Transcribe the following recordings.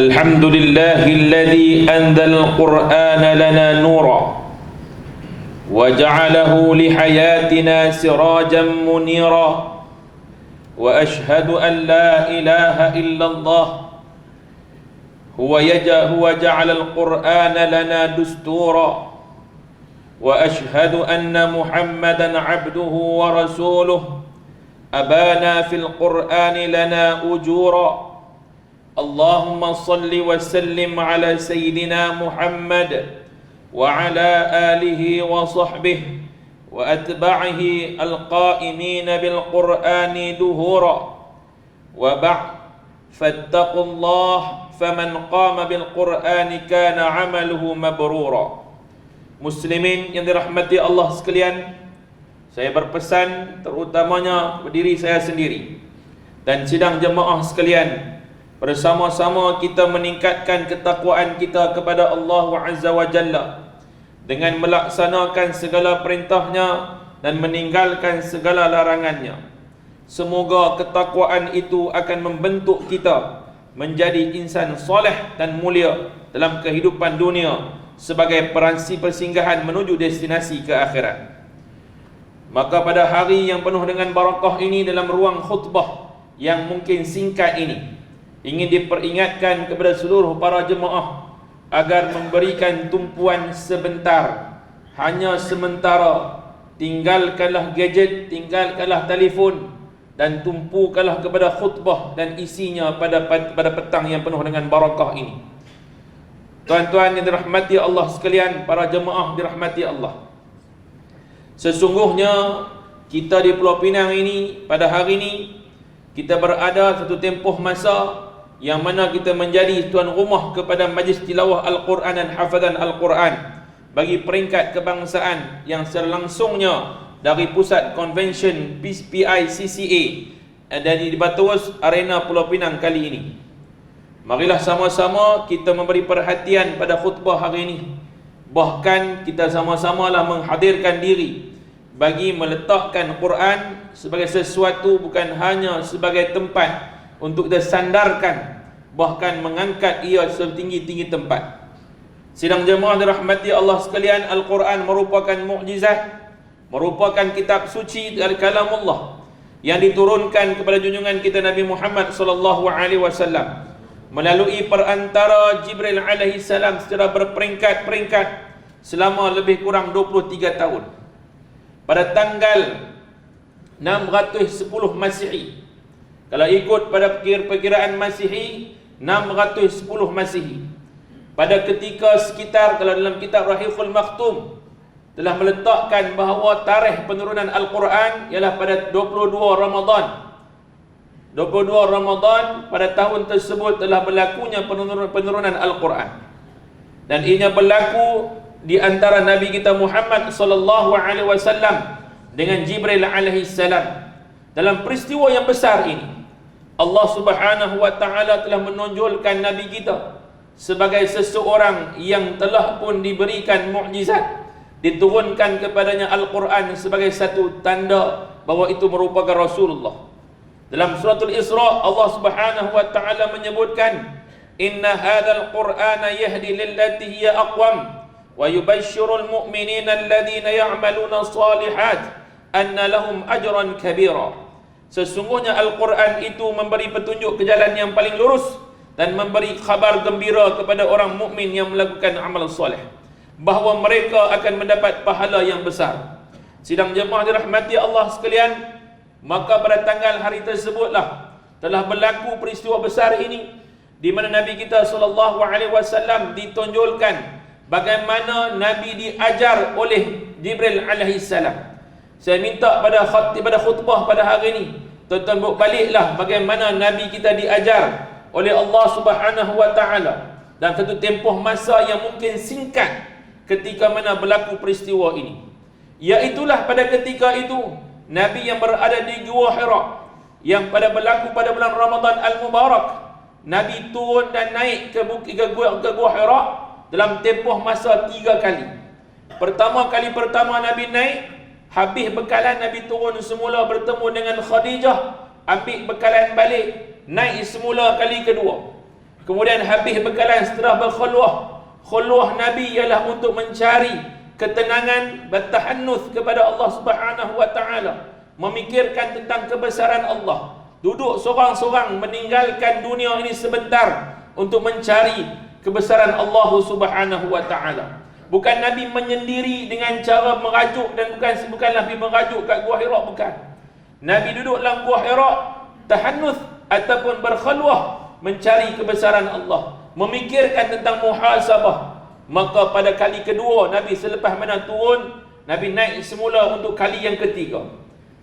الحمد لله الذي أنزل القرآن لنا نورا وجعله لحياتنا سراجا منيرا وأشهد أن لا إله إلا الله هو جعل القرآن لنا دستورا وأشهد أن محمدا عبده ورسوله أبانا في القرآن لنا أجورا اللهم صل وسلم على سيدنا محمد وعلى آله وصحبه وأتباعه القائمين بالقرآن دهورا وبعد فاتقوا الله فمن قام بالقرآن كان عمله مبرورا. Muslimin yang dirahmati Allah sekalian, saya berpesan terutamanya kepada diri saya sendiri dan sidang jemaah sekalian, bersama-sama kita meningkatkan ketakwaan kita kepada Allah Azza wa Jalla dengan melaksanakan segala perintahnya dan meninggalkan segala larangannya. Semoga ketakwaan itu akan membentuk kita menjadi insan soleh dan mulia dalam kehidupan dunia sebagai peransi persinggahan menuju destinasi ke akhirat. Maka pada hari yang penuh dengan barakah ini, dalam ruang khutbah yang mungkin singkat ini, ingin diperingatkan kepada seluruh para jemaah agar memberikan tumpuan sebentar, hanya sementara. Tinggalkanlah gadget, tinggalkanlah telefon, dan tumpukanlah kepada khutbah dan isinya pada petang yang penuh dengan barakah ini. Tuan-tuan yang dirahmati Allah sekalian, para jemaah dirahmati Allah, sesungguhnya kita di Pulau Pinang ini, pada hari ini kita berada satu tempoh masa yang mana kita menjadi tuan rumah kepada majlis tilawah Al-Quran dan hafazan Al-Quran bagi peringkat kebangsaan yang secara langsungnya dari pusat convention PICCA dan di Batuus Arena Pulau Pinang kali ini. Marilah sama-sama kita memberi perhatian pada khutbah hari ini. Bahkan kita sama-samalah menghadirkan diri bagi meletakkan Quran sebagai sesuatu, bukan hanya sebagai tempat untuk kita sandarkan, bahkan mengangkat ia setinggi-tinggi tempat. Sidang jemaah dirahmati Allah sekalian, Al-Quran merupakan mukjizat, merupakan kitab suci dari kalamullah yang diturunkan kepada junjungan kita Nabi Muhammad sallallahu alaihi wasallam melalui perantara Jibril alaihi salam secara berperingkat-peringkat selama lebih kurang 23 tahun. Pada tanggal 610 Masihi, kalau ikut pada perkiraan Masihi, 610 Masihi, pada ketika sekitar, kalau dalam kitab Rahiqul Maktum telah meletakkan bahawa tarikh penurunan Al-Quran ialah pada 22 Ramadan. 22 Ramadan pada tahun tersebut telah berlakunya penurunan Al-Quran, dan ianya berlaku di antara Nabi kita Muhammad sallallahu alaihi wasallam dengan Jibril alaihi salam. Dalam peristiwa yang besar ini, Allah Subhanahu wa taala telah menonjolkan Nabi kita sebagai seseorang yang telah pun diberikan mukjizat, diturunkan kepadanya Al-Quran sebagai satu tanda bahawa itu merupakan Rasulullah. Dalam suratul Isra, Allah Subhanahu wa taala menyebutkan, "Inna hadzal Qur'ana yahdi lillati hiya aqwam wa yubashshirul mu'minina alladhina ya'maluna shalihat anna lahum ajran kabira." Sesungguhnya Al-Quran itu memberi petunjuk ke jalan yang paling lurus dan memberi khabar gembira kepada orang mukmin yang melakukan amal soleh bahawa mereka akan mendapat pahala yang besar. Sidang jemaah dirahmati Allah sekalian, maka pada tanggal hari tersebutlah telah berlaku peristiwa besar ini, di mana Nabi kita sallallahu alaihi wasallam ditonjolkan bagaimana Nabi diajar oleh Jibril alaihi salam. Saya minta pada khutbah pada hari ini, tuan-tuan baliklah bagaimana Nabi kita diajar oleh Allah Subhanahu wa taala dalam satu tempoh masa yang mungkin singkat ketika mana berlaku peristiwa ini. Iaitulah pada ketika itu Nabi yang berada di Gua Hira, yang pada berlaku pada bulan Ramadan Al-Mubarak, Nabi turun dan naik ke Gua Hira dalam tempoh masa 3 kali. Pertama Nabi naik, habis bekalan Nabi turun semula bertemu dengan Khadijah, ambil bekalan balik, naik semula kali kedua. Kemudian habis bekalan setelah berkhulwah. Khulwah Nabi ialah untuk mencari ketenangan, bertahannuth kepada Allah Subhanahu wa taala, memikirkan tentang kebesaran Allah. Duduk seorang-seorang meninggalkan dunia ini sebentar untuk mencari kebesaran Allah Subhanahu wa taala. Bukan Nabi menyendiri dengan cara merajuk, dan bukan Nabi merajuk kat Gua Hira, bukan. Nabi duduk dalam Gua Hira tahannuth ataupun berkhulwah mencari kebesaran Allah, memikirkan tentang muhasabah. Maka pada kali kedua Nabi selepas mana turun, Nabi naik semula untuk kali yang ketiga.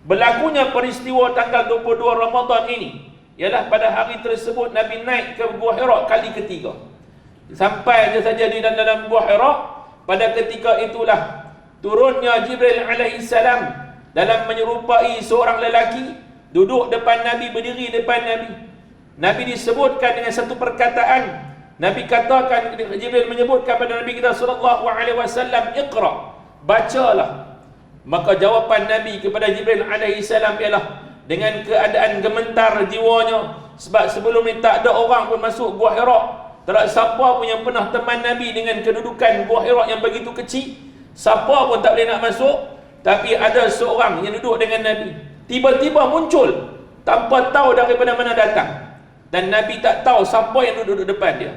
Berlakunya peristiwa tanggal 22 Ramadan ini ialah pada hari tersebut Nabi naik ke Gua Hira kali ketiga. Sampai je saja di dalam Gua Hira, pada ketika itulah turunnya Jibril alaihi salam dalam menyerupai seorang lelaki duduk depan Nabi, berdiri depan Nabi. Nabi disebutkan dengan satu perkataan. Nabi katakan, Jibril menyebutkan kepada Nabi kita sallallahu alaihi wasallam, "Iqra", bacalah. Maka jawapan Nabi kepada Jibril alaihi salam ialah dengan keadaan gemetar jiwanya, sebab sebelum ni tak ada orang pun masuk Gua Hira. Tak ada siapa pun yang pernah teman Nabi dengan kedudukan Gua Hira yang begitu kecil. Siapa pun tak boleh nak masuk. Tapi ada seorang yang duduk dengan Nabi, tiba-tiba muncul tanpa tahu daripada mana datang. Dan Nabi tak tahu siapa yang duduk depan dia.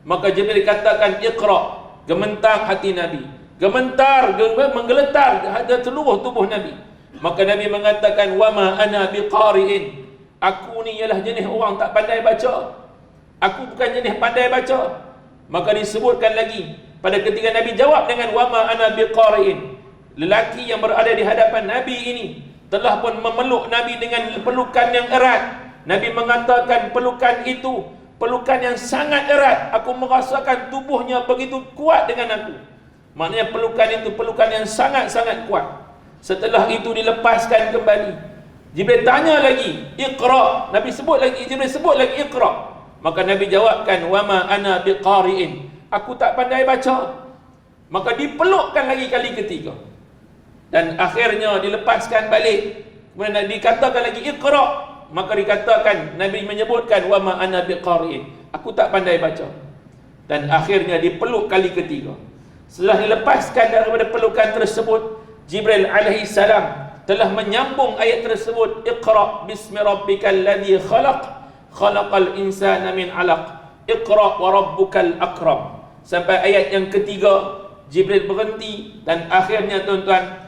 Maka Jibril katakan, "Iqra", gementar hati Nabi, gementar, menggeletar seluruh tubuh Nabi. Maka Nabi mengatakan, "Wa ma ana biqari'in", aku ni ialah jenis orang tak pandai baca. Aku bukan jenis pandai baca. Maka disebutkan lagi pada ketika Nabi jawab dengan "Wa ma ana biqari'in", lelaki yang berada di hadapan Nabi ini telah pun memeluk Nabi dengan pelukan yang erat. Nabi mengatakan pelukan itu pelukan yang sangat erat. Aku merasakan tubuhnya begitu kuat dengan aku. Maknanya pelukan itu pelukan yang sangat-sangat kuat. Setelah itu dilepaskan kembali. Jibril tanya lagi, "Iqra", Nabi sebut lagi, Jibril sebut lagi, "Iqra". Maka Nabi jawabkan, "Wa ma ana biqari'in", aku tak pandai baca. Maka dipelukkan lagi kali ketiga. Dan akhirnya dilepaskan balik. Kemudian dikatakan lagi, "Iqra", maka dikatakan, Nabi menyebutkan, "Wa ma ana biqari'in", aku tak pandai baca. Dan akhirnya dipeluk kali ketiga. Setelah dilepaskan daripada pelukan tersebut, Jibril alaihi salam telah menyambung ayat tersebut, "Iqra bismi rabbikal ladzi khalaq, khalaqal insana min 'alaq, Iqra wa rabbukal akram", sampai ayat yang ketiga. Jibril berhenti dan akhirnya tuan-tuan,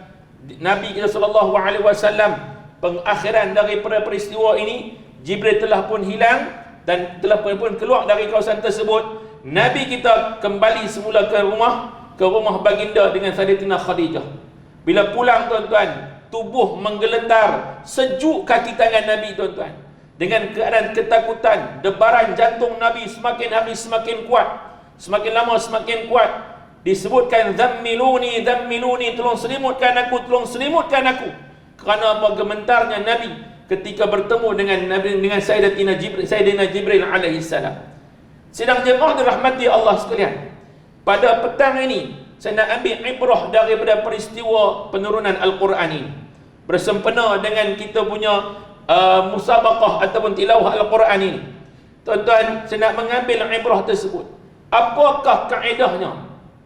Nabi kita sallallahu alaihi wasallam, pengakhiran daripada peristiwa ini, Jibril telah pun hilang dan telah pun keluar dari kawasan tersebut. Nabi kita kembali semula ke rumah baginda dengan Sayyidatina Khadijah. Bila pulang tuan-tuan, tubuh menggeletar, sejuk kaki tangan Nabi tuan-tuan. Dengan keadaan ketakutan, debaran jantung Nabi semakin hari semakin kuat, semakin lama semakin kuat. Disebutkan, "Dhammiluni, dhammiluni", tolong selimutkan aku, tolong selimutkan aku. Kerana apa? Gementarnya Nabi ketika bertemu dengan Sayyidina Jibril alaihi salam. Sidang jemaah dirahmati Allah sekalian, pada petang ini saya nak ambil ibrah daripada peristiwa penurunan Al-Quran ini, bersempena dengan kita punya musabaqah ataupun tilawah Al-Quran ini. Tuan-tuan, saya nak mengambil ibrah tersebut. Apakah kaedahnya?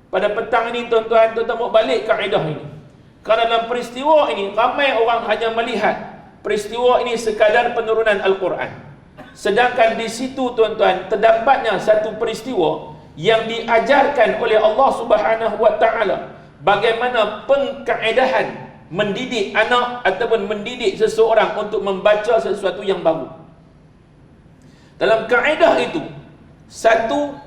Pada petang ini tuan-tuan, mau balik kaedah ini. Kerana dalam peristiwa ini, ramai orang hanya melihat peristiwa ini sekadar penurunan Al-Quran. Sedangkan di situ tuan-tuan, terdapatnya satu peristiwa yang diajarkan oleh Allah Subhanahu wa taala, bagaimana pengkaedahan mendidik anak ataupun mendidik seseorang untuk membaca sesuatu yang baru. Dalam kaedah itu, satu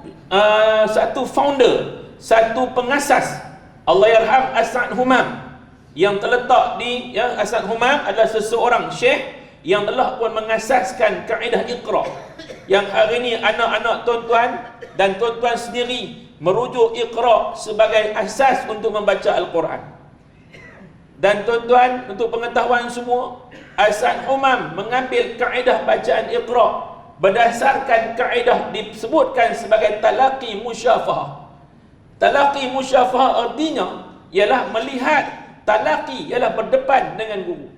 founder, satu pengasas, Allahyarham As'ad Humam, yang terletak di As'ad Humam adalah seseorang syekh yang telah pun mengasaskan kaedah Iqra, yang hari ini anak-anak tuan-tuan dan tuan-tuan sendiri merujuk Iqra sebagai asas untuk membaca Al-Quran. Dan tuan-tuan, untuk pengetahuan semua, As'ad Humam mengambil kaedah bacaan Iqra berdasarkan kaedah disebutkan sebagai talaqi musyafahah. Talaqi musyafahah artinya ialah melihat, talaqi ialah berdepan dengan guru.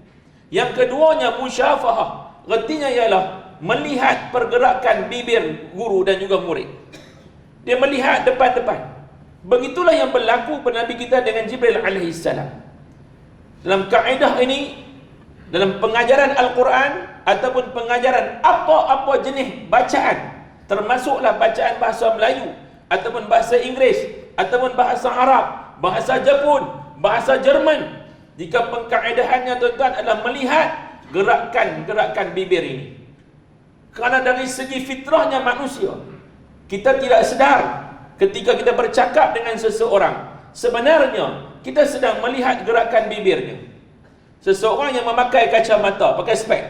Yang keduanya musyafahah, artinya ialah melihat pergerakan bibir guru dan juga murid. Dia melihat depan-depan. Begitulah yang berlaku pada Nabi kita dengan Jibril alaihissalam. Dalam kaedah ini, dalam pengajaran Al-Quran ataupun pengajaran apa-apa jenis bacaan, termasuklah bacaan bahasa Melayu ataupun bahasa Inggeris ataupun bahasa Arab, bahasa Jepun, bahasa Jerman, jika pengkaedahannya tuan-tuan adalah melihat gerakan-gerakan bibir ini. Kerana dari segi fitrahnya manusia, kita tidak sedar ketika kita bercakap dengan seseorang, sebenarnya kita sedang melihat gerakan bibirnya. Seseorang yang memakai kacamata, pakai spek,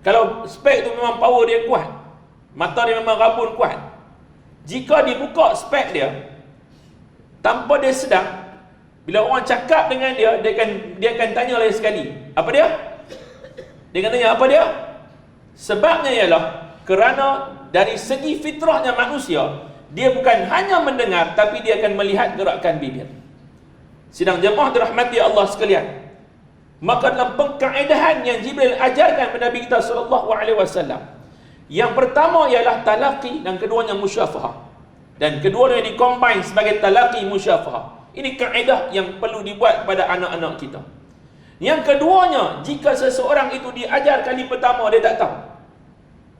kalau spek tu memang power dia kuat, mata dia memang rabun kuat, jika dibuka spek dia tanpa dia sedar, bila orang cakap dengan dia, dia akan tanya lagi sekali, apa dia? Dia akan tanya, apa dia? Sebabnya ialah kerana dari segi fitrahnya manusia, dia bukan hanya mendengar, tapi dia akan melihat gerakan bibir. Sidang jemaah dirahmati Allah sekalian, maka dalam pengkaedahan yang Jibril ajarkan kepada Nabi kita SAW, yang pertama ialah talaqi dan keduanya musyafahah, dan keduanya dikombine sebagai talaqi musyafahah. Ini kaedah yang perlu dibuat kepada anak-anak kita. Yang keduanya, jika seseorang itu diajar kali pertama dia tak tahu,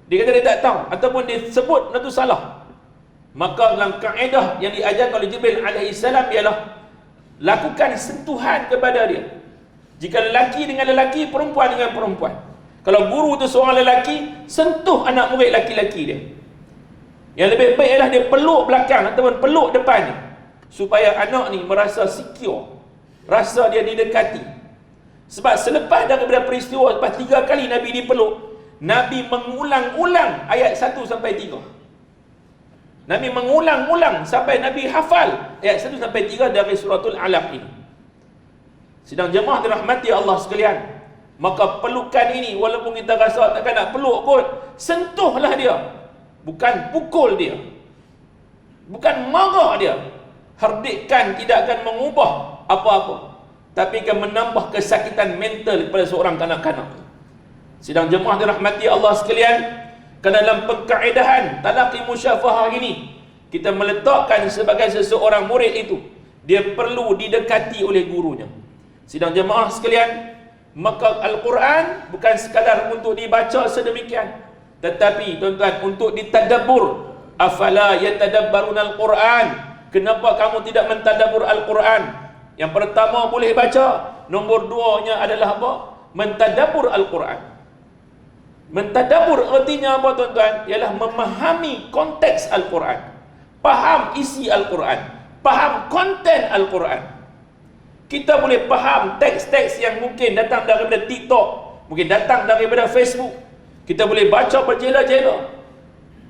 dia kata dia tak tahu, ataupun dia sebut itu salah, maka dalam kaedah yang diajarkan oleh Jibril alaihissalam ialah lakukan sentuhan kepada dia. Jika lelaki dengan lelaki, perempuan dengan perempuan. Kalau guru tu seorang lelaki, sentuh anak murid laki-laki dia. Yang lebih baik ialah dia peluk belakang ataupun peluk depan ni, supaya anak ni merasa secure, rasa dia didekati. Sebab selepas daripada peristiwa, lepas 3 kali Nabi dipeluk, Nabi mengulang-ulang ayat 1 sampai 3. Nabi mengulang-ulang sampai Nabi hafal ayat 1 sampai 3 dari suratul Alaq ini. Sidang jemaah dirahmati Allah sekalian, maka pelukan ini, walaupun kita rasa takkan nak peluk kot, sentuhlah dia, bukan pukul dia, bukan marah dia. Herdikkan tidak akan mengubah apa-apa, tapi akan menambah kesakitan mental kepada seorang kanak-kanak. Sidang jemaah dirahmati Allah sekalian, kerana dalam pengkaedahan talaqi musyafahah ini, kita meletakkan sebagai seseorang murid itu, dia perlu didekati oleh gurunya. Sidang jemaah sekalian, maka Al-Quran bukan sekadar untuk dibaca sedemikian, tetapi tuan-tuan, untuk ditadabbur. Afala yatadabbaruna Al-Quran? Kenapa kamu tidak mentadabbur Al-Quran? Yang pertama boleh baca, nombor 2-nya adalah apa? Mentadabbur Al-Quran. Mentadabbur artinya apa tuan-tuan? Ialah memahami konteks Al-Quran, faham isi Al-Quran, faham konten Al-Quran. Kita boleh faham teks-teks yang mungkin datang daripada TikTok, mungkin datang daripada Facebook, kita boleh baca berjela-jela,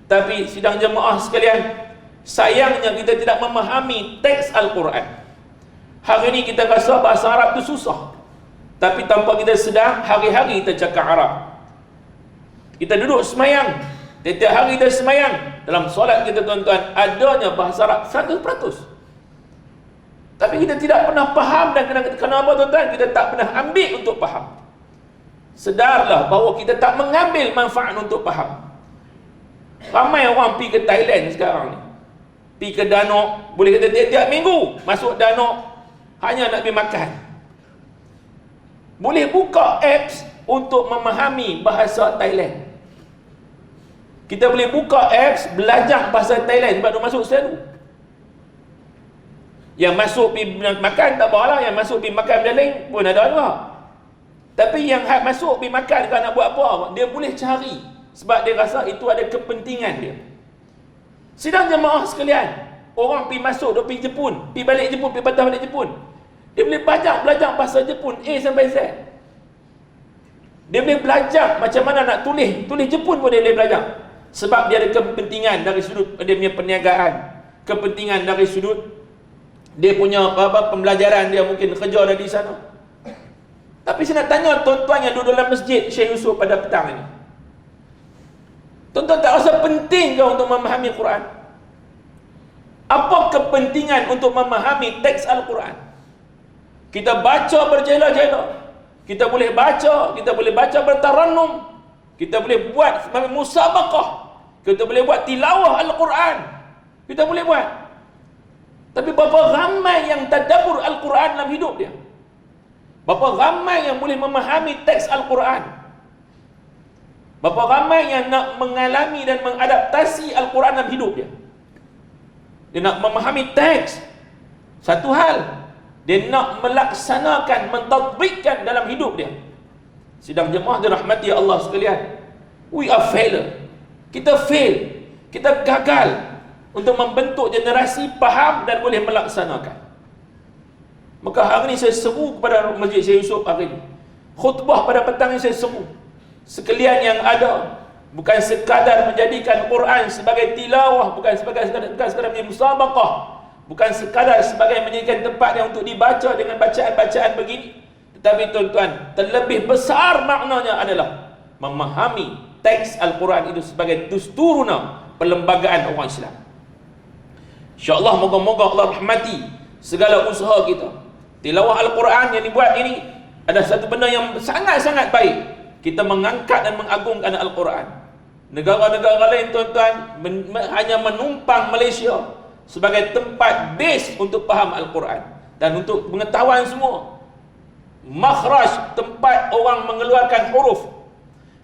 tapi sidang jemaah sekalian, sayangnya kita tidak memahami teks Al-Quran. Hari ini kita rasa bahasa Arab itu susah, tapi tanpa kita sedar, hari-hari kita cakap Arab. Kita duduk semayang, setiap hari kita semayang, dalam solat kita tuan-tuan, adanya bahasa Arab 100%. Tapi kita tidak pernah faham, dan kenapa tuan-tuan? Kita tak pernah ambil untuk faham. Sedarlah bahawa kita tak mengambil manfaat untuk faham. Ramai orang pergi ke Thailand sekarang ni, pergi ke Danok, boleh kata tiap-tiap minggu masuk Danok, hanya nak pergi makan. Boleh buka apps untuk memahami bahasa Thailand. Kita boleh buka apps belajar bahasa Thailand sebab dia masuk selalu. Yang masuk pergi makan tak apalah, yang masuk pergi makan benda lain pun ada juga. Tapi yang masuk pergi makan, kalau nak buat apa, dia boleh cari, sebab dia rasa itu ada kepentingan dia. Sidang jemaah sekalian, orang pergi masuk, dia pergi Jepun, pergi balik Jepun, pergi patah balik Jepun, dia boleh belajar bahasa Jepun A sampai Z. Dia boleh belajar macam mana nak tulis Jepun pun dia boleh belajar, sebab dia ada kepentingan dari sudut dia punya perniagaan, kepentingan dari sudut dia punya pembelajaran, dia mungkin kerja dari sana. Tapi saya nak tanya tuan-tuan yang duduk dalam masjid Syekh Yusof pada petang ini, tuan-tuan tak rasa penting ke untuk memahami Quran? Apa kepentingan untuk memahami teks Al-Quran? Kita baca berjela-jela, kita boleh baca bertarannum, kita boleh buat sebagai musabaqah, kita boleh buat tilawah Al-Quran, kita boleh buat. Tapi berapa ramai yang tadabbur Al-Quran dalam hidup dia? Berapa ramai yang boleh memahami teks Al-Quran? Berapa ramai yang nak mengalami dan mengadaptasi Al-Quran dalam hidup dia? Dia nak memahami teks satu hal, dia nak melaksanakan, mentadbikkan dalam hidup dia. Sidang jemaah dirahmati Allah sekalian, we are failure. Kita fail, kita gagal untuk membentuk generasi faham dan boleh melaksanakan. Maka hari ini saya seru kepada Masjid Syekh Yusof hari ini. Khutbah pada petang ini saya seru sekalian yang ada, bukan sekadar menjadikan Quran sebagai tilawah, bukan sekadar menjadi musabaqah, bukan sekadar sebagai menjadikan tempat yang untuk dibaca dengan bacaan-bacaan begini, tetapi tuan-tuan, terlebih besar maknanya adalah memahami teks Al-Quran itu sebagai dusturuna perlembagaan orang Islam. InsyaAllah moga-moga Allah rahmati segala usaha kita. Tilawah Al-Quran yang dibuat ini adalah satu benda yang sangat-sangat baik. Kita mengangkat dan mengagungkan Al-Quran. Negara-negara lain tuan-tuan hanya menumpang Malaysia sebagai tempat base untuk faham Al-Quran. Dan untuk pengetahuan semua, makhraj, tempat orang mengeluarkan huruf,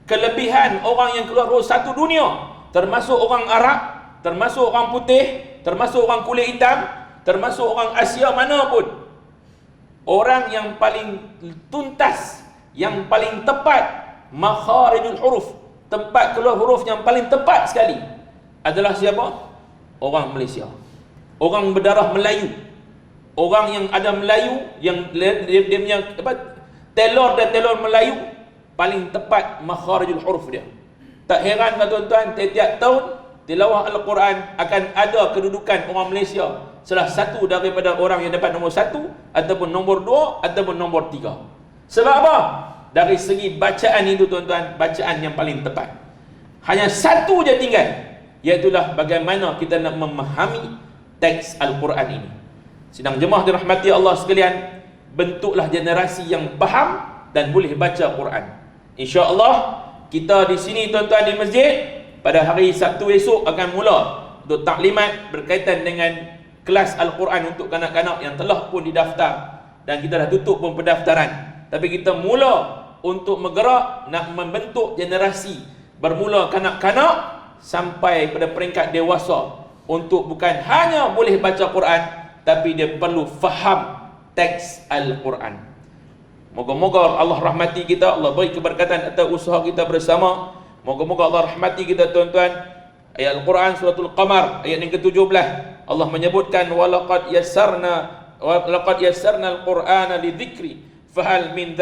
kelebihan orang yang keluar huruf satu dunia, termasuk orang Arab, termasuk orang putih, termasuk orang kulit hitam, termasuk orang Asia mana pun, orang yang paling tuntas, yang paling tepat makharijul huruf, tempat keluar huruf yang paling tepat sekali adalah siapa? Orang Malaysia, orang berdarah Melayu, orang yang ada Melayu, yang dia punya telur dan telur Melayu paling tepat makharijul huruf dia. Tak heran tuan-tuan, tiap-tiap tahun tilawah Al-Quran akan ada kedudukan orang Malaysia salah satu daripada orang yang dapat nombor 1 ataupun nombor 2 ataupun nombor 3. Sebab apa? Dari segi bacaan itu tuan-tuan, bacaan yang paling tepat. Hanya satu je tinggal, iaitulah bagaimana kita nak memahami teks Al-Quran ini. Sidang jemaah dirahmati Allah sekalian, bentuklah generasi yang faham dan boleh baca Quran. InsyaAllah kita di sini tuan-tuan di masjid pada hari Sabtu esok akan mula untuk taklimat berkaitan dengan kelas Al-Quran untuk kanak-kanak yang telah pun didaftar, dan kita dah tutup pun pendaftaran. Tapi kita mula untuk bergerak nak membentuk generasi bermula kanak-kanak sampai pada peringkat dewasa, untuk bukan hanya boleh baca Quran, tapi dia perlu faham teks Al-Quran. Moga-moga Allah rahmati kita, Allah beri keberkatan atas usaha kita bersama. Moga-moga Allah rahmati kita tuan-tuan. Ayat Al-Quran suratul Qamar ayat yang ke-17, Allah menyebutkan walaqad yassarna al-Qur'ana lidzikri fahal min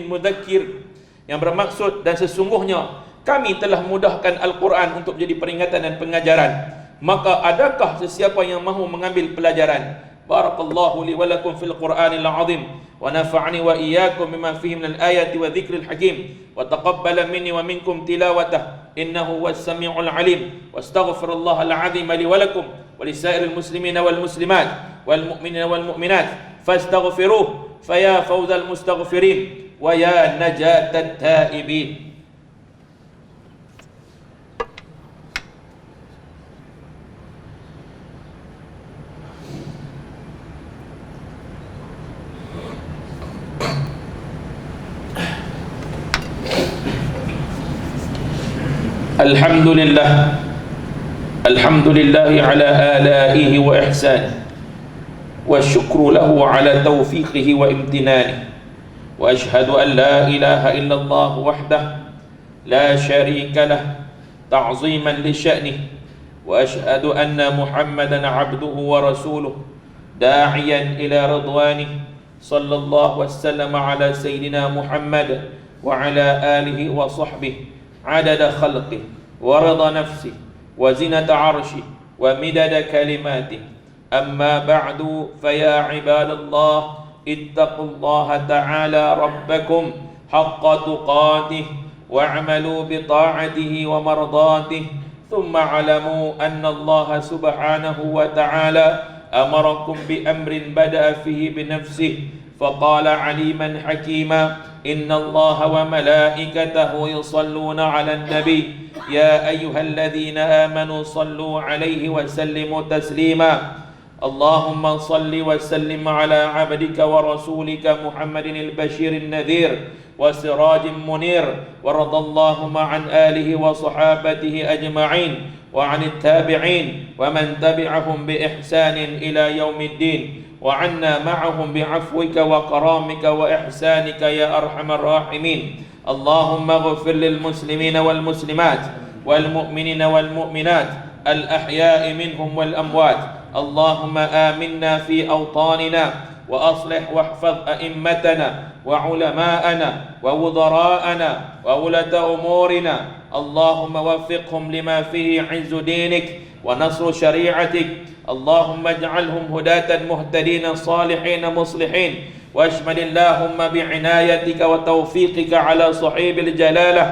mudzakir, yang bermaksud dan sesungguhnya kami telah mudahkan Al-Quran untuk menjadi peringatan dan pengajaran, maka adakah sesiapa yang mahu mengambil pelajaran. Barakallahu li wa lakum fil Qur'anil azim wa nafa'ani wa iyyakum bima fihi minal ayati wa dzikril hakim wa taqabbala minni wa minkum tilawatah innahu was samiul alim wastaghfirullahal azim li wa lakum wa lisairil muslimina wal muslimat wal mu'minina wal mu'minat fastaghfiruh faya fawzal mustaghfirin wa ya najatat taibin. Alhamdulillah, alhamdulillahi ala alaihi wa ihsanih, wa syukru lahu ala taufiqihi wa imtinanih, wa ashhadu an la ilaha illallah wahdah la syarika lah ta'ziman li sya'nih, wa ashhadu anna Muhammadan abduhu wa rasuluh da'iyan ila ridwanih, sallallahu wasallam ala sayyidina Muhammad wa ala alihi wa sahbihi adada khalqih wa rida nafsih wa zinata arshih wa midada kalimatih. Amma ba'du, faya ibadallah ittaqullaha ta'ala rabbakum haqqa tuqatih wa'amalu bita'atihi wa mardatih, thumma alamu anna Allah subhanahu wa ta'ala amarakum bi amrin bada'a fihi binafsih فقال عليما حكيما إن الله وملائكته يصلون على النبي يا أيها الذين آمنوا صلوا عليه وسلموا تسليما اللهم صل وسلم على عبدك ورسولك محمد البشير النذير وسراج منير ورضى اللهم عن آله وصحابته أجمعين وعن التابعين ومن تبعهم بإحسان إلى يوم الدين وعنا معهم بعفوك وكرامك وإحسانك يا أرحم الراحمين اللهم اغفر للمسلمين والمسلمات والمؤمنين والمؤمنات الأحياء منهم والأموات اللهم آمنا في أوطاننا وأصلح واحفظ أئمتنا وعلماءنا ووزراءنا وولاة أمورنا اللهم وفقهم لما فيه عز دينك ونصر شريعتك اللهم اجعلهم هداة مهتدين صالحين مصلحين واشمل اللهم بعنايتك وتوفيقك على صحيب الجلالة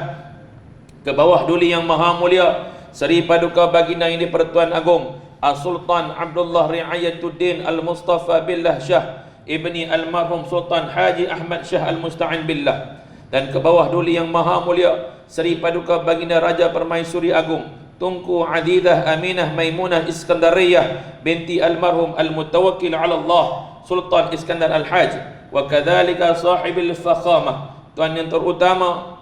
ke bawah duli yang maha mulia Seri Paduka Baginda ini Pertuan Agong As-Sultan Abdullah Riayatuddin Al-Mustafa Billah Shah Ibni Almarhum Sultan Haji Ahmad Shah Al-Musta'in Billah dan ke bawah duli yang maha mulia Seri Paduka Baginda Raja Permaisuri Agung Tunku Adidah Aminah Maimunah Iskandariyah binti Almarhum Al-Mutawakkil ala Allah Sultan Iskandar Al-Haj wa kadzalika sahibil fakhamah Tuan yang terutama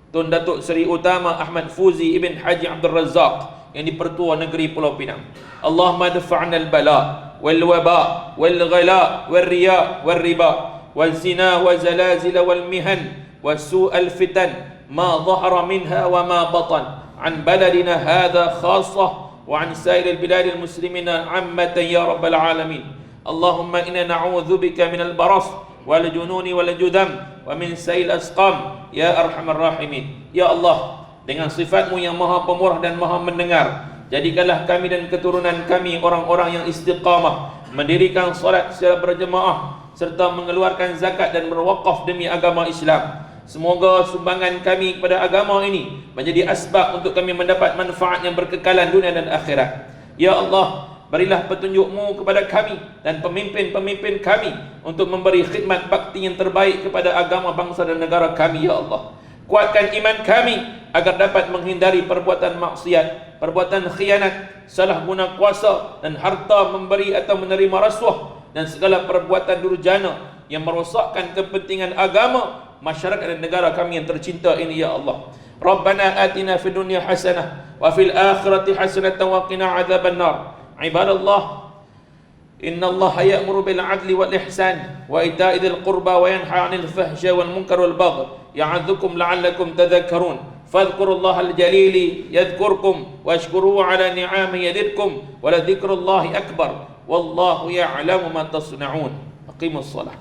Tun Datuk Seri Utama Ahmad Fuzi Ibn Haji Abdul Razak yang dipertua negeri Pulau Pinang. Allahumma dafa'na al-bala wal waba wal ghala wal riya wal riba wal zina wal zalazil wal mihan wal su'al fitan ma dhahara minha wa ma batan an baladina hadha khassah wa an sa'ir al-bilad al-muslimina ammatan ya rabbal alamin. Allahumma inna na'udzubika min al-baras wal jununi wal judam wa min sa'il asqam ya arhamar rahimin. Ya Allah, dengan sifatmu yang maha pemurah dan maha mendengar, jadikanlah kami dan keturunan kami orang-orang yang istiqamah, mendirikan solat secara berjemaah serta mengeluarkan zakat dan berwakaf demi agama Islam. Semoga sumbangan kami kepada agama ini menjadi asbab untuk kami mendapat manfaat yang berkekalan dunia dan akhirat. Ya Allah, berilah petunjukmu kepada kami dan pemimpin-pemimpin kami untuk memberi khidmat bakti yang terbaik kepada agama bangsa dan negara kami, ya Allah. Kuatkan iman kami agar dapat menghindari perbuatan maksiat, perbuatan khianat, salah guna kuasa dan harta memberi atau menerima rasuah dan segala perbuatan durjana yang merosakkan kepentingan agama, masyarakat dan negara kami yang tercinta ini, ya Allah. Rabbana atina fid dunya hasanah wa fil akhirati hasanatan wa qina adzaban nar. Ibadallah, innallaha ya'muru bil 'adli wal ihsan wa ita'i dzil qurba wa yanha 'anil fahsya'i wal munkari wal baghi ya'idzukum la'allakum tadhakkarun. Fadhkurullaha al-jalili yadhkurkum washkuruhu 'ala ni'amihi yazidkum wa la dzikrullahi akbar wallahu ya'lamu ma tasna'un. Aqimus shalah.